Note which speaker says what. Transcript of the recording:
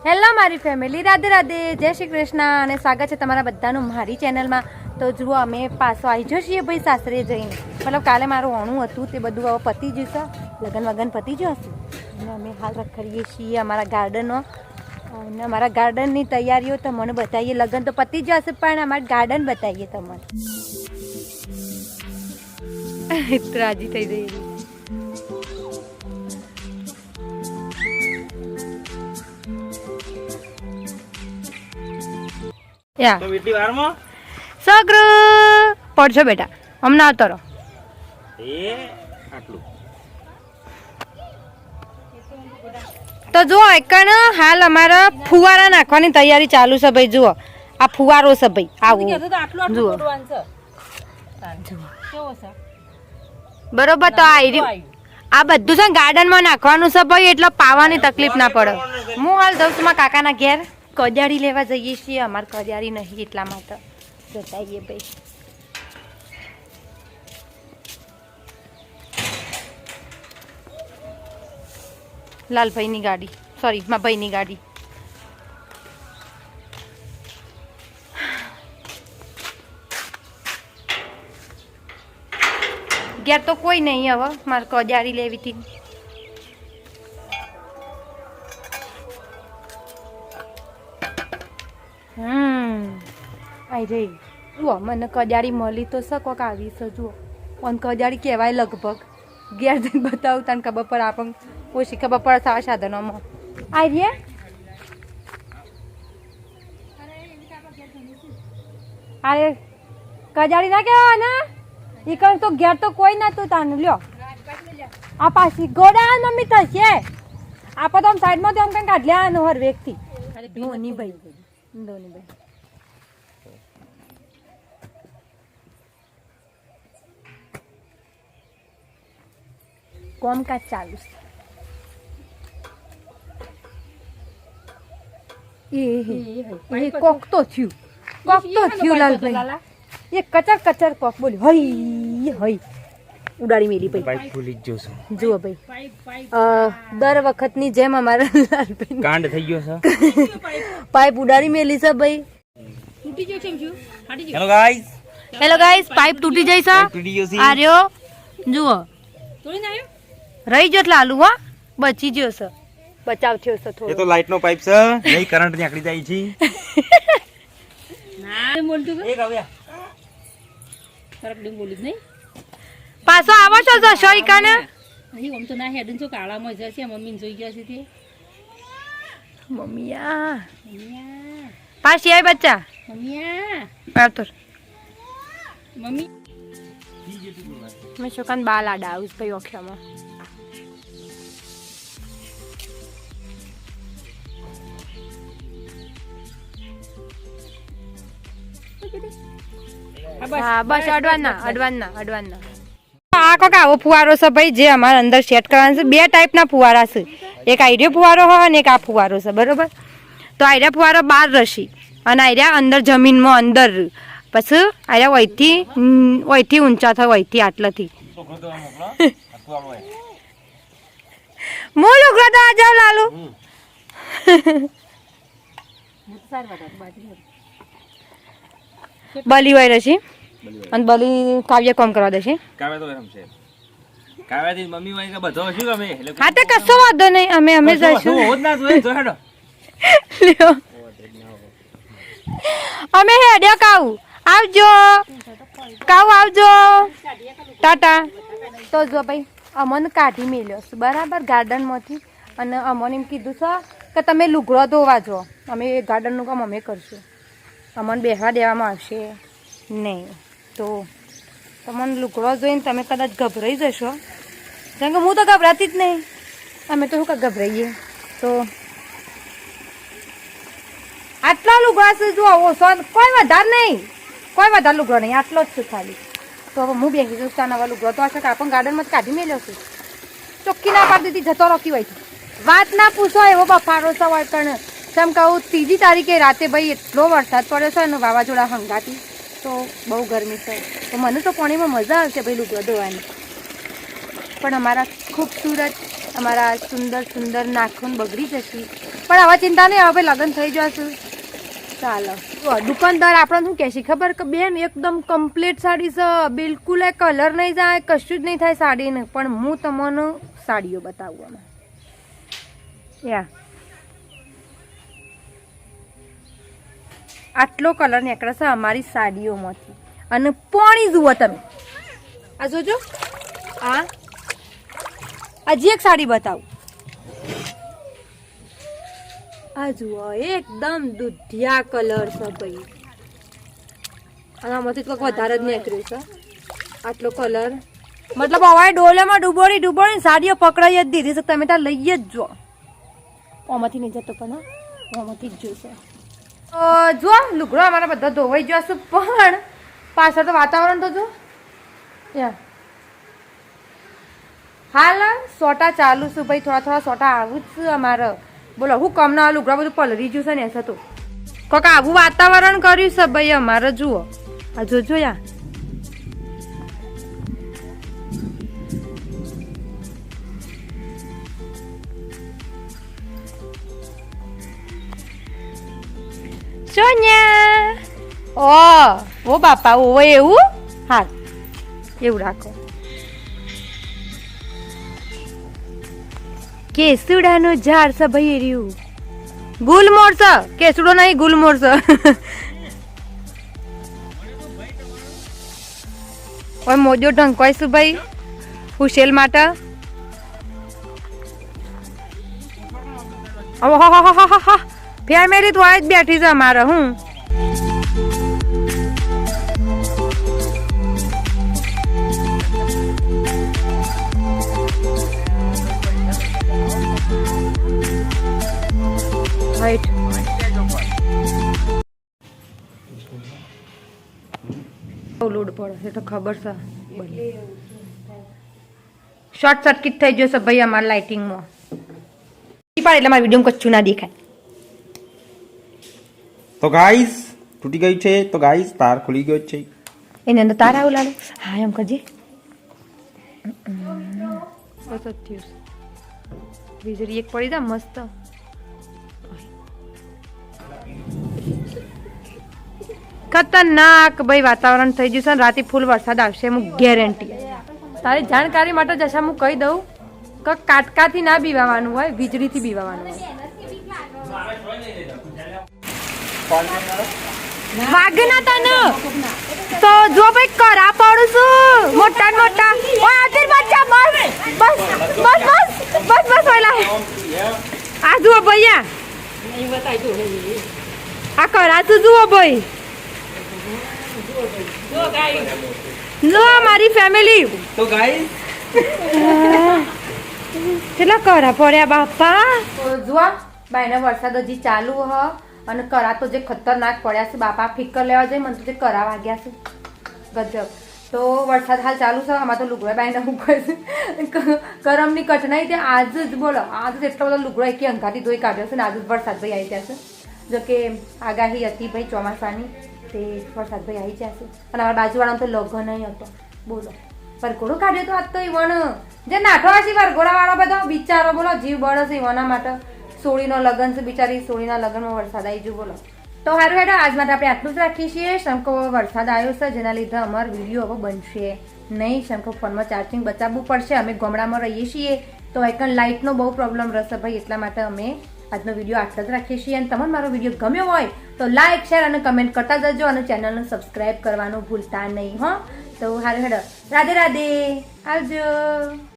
Speaker 1: Hello મારી family, Radhe Radhe, જય શ્રી કૃષ્ણ અને સ્વાગત છે તમારા બધાનું મારી ચેનલમાં. તો જુઓ અમે પાછો આવી જો છીએ ભાઈ સાસરે જઈને. મતલબ કાલે મારું ઓણું હતું તે બધું હવે પતી જશે, લગન પતી જશે અને અમે હાલ રખડીએ છીએ અમારા ગાર્ડનમાં. અને અમારા ગાર્ડનની તૈયારીઓ તમને બતાવીએ. લગન તો પતી જશે પણ અમારું ગાર્ડન બતાવીએ તમને. રાજી થઈ જઈએ. સગ્ર પડશો બેટા, હમણાં આવતો રહો. તો જુઓ એકણ હાલ અમારા ફુવારા નાખવાની તૈયારી ચાલુ છે ભાઈ. જુઓ આ ફુવારો છે ભાઈ, આવું જુઓ બરોબર. તો આ બધું છે ગાર્ડનમાં નાખવાનું છે ભાઈ, એટલે પાવાની તકલીફ ના પડે. હું હાલ જઉં છું મારા કાકાના ઘેર, કજારી લેવા જઈએ છીએ. અમારે કજારી નહીં એટલા માટે જતા આવીએ ભાઈ. લાલભાઈની ગાડી, સોરી મારા ભાઈની ગાડી. ઘેર તો કોઈ નહીં, હવે મારે કજારી લેવી હતી. આઈ જઈ જુઓ, મને કજારી મળી તો કોક આવી છે. જુઓ પણ કજારી કહેવાય લગભગ. ઘેર જઈને બતાવું તને ખબર પડે, આપણને ઓછી ખબર પડે સારા સાધનોમાં. આઈ રે અરે કજારી ના કહેવાય ને એ કણ તો ઘેર તો કોઈ નતું તાનું. લ્યો આ પાછી ગોડા મમ્મી થશે. આપણે તો આમ સાઈડમાં તો આમ કંઈ કાઢ લેવાનું હર વ્યક્તિ. ધોની ભાઈ, ધોની ભાઈ કોમકાજ ચાલુ છે. એ કોક તો થયું, કોક તો થયું લાલભાઈ. એ કચર કચર કોક બોલ્યું. હઈ હઈ ઉડાડી મેલી ભાઈ. ભૂલી જ જોશું. જુઓ ભાઈ, દર વખતની જેમ અમારા લાલભાઈ કાંડ થઈ ગયો છે. પાઇપ ઉડાડી મેલી છે ભાઈ. તૂટી ગયો છે. Hello guys, hello guys, pipe તૂટી જાય છે. તૂટી ગયો છે. આર્યો જુઓ તોડી ના આવ્યો. રહી ગયો લાલુ. હા બચી ગયો છે, બચાવ થયો છે થોડો. એ તો લાઈટ નો પાઇપ છે, નહીં કરંટ નીકળી જાય છે. ના બોલતું એક આવ્યા કરક ડિંગ બોલી નહીં. પાછો આવો છો જશો ઈકાને. અહીં ઓમ તો ના હેડન છો કાળામાં જશે. મમ્મીને જોઈ ગયા છે તે. મમ્મીયા મમ્મીયા પાછી આય બચ્ચા. મમ્મીયા આવતો મમ્મી મેં છોકરાને બાલ આડા આવું ભાઈ ઓખ્યામાં. હા બસ અડવાના. આ કોક આવો ફુવારો છે ભાઈ, જે અમારા અંદર સેટ કરવાનો છે. બે ટાઈપના ફુવારા છે, એક આઈડિયા ફુવારો હોય અને એક આ ફુવારો છે બરોબર. તો આઈડિયા ફુવારો 12 રસી અને આઈડિયા અંદર જમીનમાં અંદર. પછી આઈડિયા વહીથી ઊંચા થાય, વહીથી આટલાથી. મોલું તો આ જાવ લાલુ. બલી હોય રસી અને બલી કાવ્ય કોમ કરવા દેશે. કાવ્ય તો રમશે. કાવ્યથી મમ્મી હોય કે બધો શું અમે. હા તે કશો વાંધો નહીં, અમે જઈશું. હોત ના જોઈ જો હેડો. લ્યો અમે હેડ્યા કાવ આવજો, કાવ આવજો, ટાટા. તો જો ભાઈ અમને કાઢી મેલ્યો બરાબર ગાર્ડનમાંથી. અને અમને એમ કીધું છે કે તમે લુગડો ધોવા જો, અમે ગાર્ડનનું કામ અમે કરશું, અમને બેસવા દેવામાં આવશે નહીં. તો તમને લુગડો જોઈને તમે કદાચ ગભરાઈ જશો, કારણ કે હું તો ગભરાતી જ નહીં. અમે તો શું ગભરાઈએ. તો આટલા લુગડા છે જુઓ, ઓછો કોઈ વધારે નહીં, કોઈ વધારે લુગડો નહીં, આટલો જ છે ખાલી. તો હવે હું બેસી જઉં ત્યાં નવા લુગડો તો હશે કે આપણને ગાર્ડનમાં જ કાઢી મેલ્યો છું. ચોખ્ખી ના પાડી દીધી, જતો રોકી હોય. વાત ના પૂછો એવો બફારો છે વળકણ. જેમ કહું 3જી તારીખે રાતે ભાઈ એટલો વરસાદ પડ્યો છે અને વાવાઝોડા હંગાતી, તો બહુ ગરમી છે. તો મને તો પાણીમાં મજા આવશે ભાઈ લુગડો ધોવાની. પણ અમારા ખૂબસૂરત અમારા સુંદર સુંદર નાખૂન બગડી જશે પણ હવે ચિંતા નહીં, હવે લગ્ન થઈ જશે. ચાલો દુકાનદાર આપણને શું કહેશે ખબર કે બેન એકદમ કમ્પ્લીટ સાડી છે, બિલકુલ કલર નહીં જાય, કશું જ નહીં થાય સાડીને. પણ હું તમને સાડીઓ બતાવું અમે યા આટલો કલર નીકળે છે અમારી સાડીઓમાંથી. અને પોણી જુઓ તમે, આ જોજો, આ હજી એક સાડી બતાવું. આ જુઓ એકદમ દૂધિયા કલર છે ભાઈ, અને આમાંથી તો વધારે જ નીકળ્યું છે આટલો કલર. મતલબ હવે ડોલેમાં ડૂબોળી સાડીઓ પકડાઈ જ દીધી છે, તમે ત્યાં લઈ જ જો. આમાંથી નહીં જતો પણ આમાંથી જ જોશે. જો લુગડો અમારા બધા ધોવાઈ જશે, પણ પાછળ તો વાતાવરણ તો જો હાલ સોટા ચાલુ છું ભાઈ, થોડા થોડા સોટા આવું જ છે અમારે. બોલો હું કમના લુગડા બધું પલરી ગયું છે ને એસે તો કોક આવું વાતાવરણ કર્યું છે ભાઈ અમારે. જુઓ આ જોજો યા સોનિયા. ઓ બાપા ઓ એવું, હા એવું રાખો. કેસુડાનું ઝાડ છે ભાઈ, રહ્યું ગુલમોર છે, કેસુડો નહીં ગુલમોર છે. ઓય મોજો ઢંકવાઈશું ભાઈ હુશેલ માટે. ફેમિલી તો આ જ બેઠી છે અમારે. હું લોડ પડે તો ખબર છે. શોર્ટ સર્કિટ થઈ જશે ભાઈ અમારા લાઇટિંગમાં, એટલે મારા વિડીયો કચ્છું ના દેખાય.
Speaker 2: તો ગાઈસ તૂટી ગઈ છે, તો ગાઈસ તાર ખુલી ગયો છે.
Speaker 1: એની અંદર તાર આવું લાડુ. હા એમ કરજે. બસ જ થયું. વીજળી એક પડી જા મસ્ત. ખતરનાક ભાઈ વાતાવરણ થઈ ગયું છે, રાતે ફૂલ વરસાદ આવશે હું ગેરંટી. તારી જાણકારી માટે જશા હું કહી દઉં કે કાટકાથી ના બીવાવાનું હોય, વીજળીથી બીવાવાનું હોય. વાગના તને તો જો ભાઈ કરા પડું છું મોટા મોટા. ઓય આતર બચ્ચા બસ બસ બસ બસ બસ બસ ઓલા આ જુઓ ભૈયા, આ કરા તું જુઓ ભાઈ. લો મારી ફેમિલી
Speaker 2: તો ગાઈસ
Speaker 1: કેટલા કરા પડ્યા બાપા. જુઓ બાયના વરસાદ હજી ચાલુ હ અને કરા તો જે ખતરનાક પડ્યા છે બાપા. ફિકર લેવા જાય મને તો જે કરા વાગ્યા છે ગજબ. તો વરસાદ હાલ ચાલુ છે, આમાં તો લુગડા બાયના મૂકવા છે. કરમની કઠણાઈ તે આજ જ બોલો, આજ જ એટલો બધો લુગડો એક અંગાથી ધોઈ કાઢ્યો છે ને આજ જ વરસાદ ભાઈ આવી જશે. જો કે આગાહી હતી ભાઈ ચોમાસાની, તે વરસાદ ભાઈ આવી જશે. અને અમારા બાજુવાળાનો તો લગ્ન હતો બોલો, વરઘોડો કાઢ્યો તો આજ તો ઈવન જે નાઠો હશે વરઘોડા વાળો બધો બિચારો બોલો જીવ બળે છે ઈવના માટે. સોળીનો લગ્ન છે બિચારી, સોળીના લગ્નમાં વરસાદ આવી ગયો બોલો. તો સારું હેડો આજ માટે આપણે આટલું જ રાખીએ છીએ. શંકો વરસાદ આવ્યો છે જેના લીધે અમારો વિડીયો હવે બનશે નહીં. શંકો ફોનમાં ચાર્જિંગ બચાવવું પડશે, અમે ગામડામાં રહીએ છીએ તો એકન લાઇટનો બહુ પ્રોબ્લેમ રહેશે ભાઈ, એટલા માટે અમે આજનો વિડીયો આટલો જ રાખીએ છીએ. અને તમને મારો વિડીયો ગમ્યો હોય તો લાઇક શેર અને કમેન્ટ કરતા જજો અને ચેનલને સબસ્ક્રાઈબ કરવાનું ભૂલતા નહીં. હો તો સારું હેડો, રાધે રાધે, આવજો.